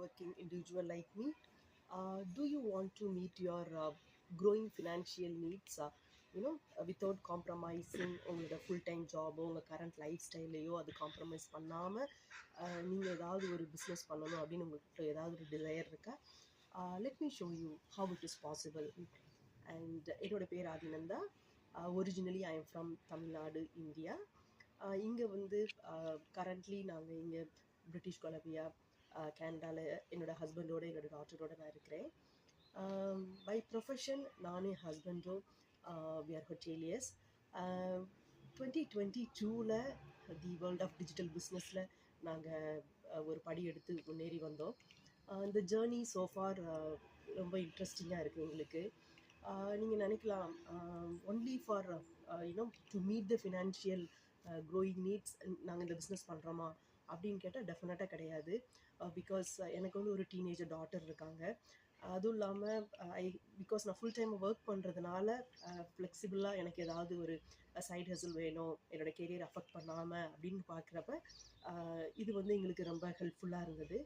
hardworking individual like me, do you want to meet your growing financial needs, without compromising உங்களோட full time ஜாபோ உங்கள் current life ஸ்டைலையோ அது compromise பண்ணாமல் நீங்கள் ஏதாவது ஒரு பிஸ்னஸ் பண்ணணும் அப்படின்னு உங்களுக்கு ஏதாவது ஒரு டிசையர் இருக்கா? Let me show you how it is possible. And என்னோட பேர் Adinanda. Originally I am from Tamil Nadu, India. இங்கே வந்து கரண்ட்லி நாங்கள் இங்கே பிரிட்டிஷ் கொலம்பியா கேனடாவில் என்னோடய ஹஸ்பண்டோட என்னோடய டாட்டரோட நான் இருக்கிறேன். பை ப்ரொஃபஷன் நானும் என் ஹஸ்பண்டும் we are hoteliers. 2022 the world of digital பிஸ்னஸில் நாங்கள் ஒரு படி எடுத்து முன்னேறி வந்தோம். இந்த ஜேர்னி சோஃபார் ரொம்ப இன்ட்ரெஸ்டிங்காக இருக்குது எங்களுக்கு. நீங்கள் நினைக்கலாம் only for to meet the financial growing needs நாங்கள் இந்த பிஸ்னஸ் பண்ணுறோமா அப்படின்னு கேட்டால் டெஃபினட்டாக கிடையாது. பிகாஸ் எனக்கு வந்து ஒரு டீனேஜர் டாட்டர் இருக்காங்க. அதுவும் இல்லாமல் பிகாஸ் நான் ஃபுல் டைம் ஒர்க் பண்ணுறதுனால ஃப்ளெக்சிபிளாக எனக்கு ஏதாவது ஒரு சைட் ஹசில் வேணும் என்னோடய கெரியர் அஃபெக்ட் பண்ணாமல் அப்படின்னு பார்க்குறப்ப இது வந்து எங்களுக்கு ரொம்ப ஹெல்ப்ஃபுல்லாக இருந்தது.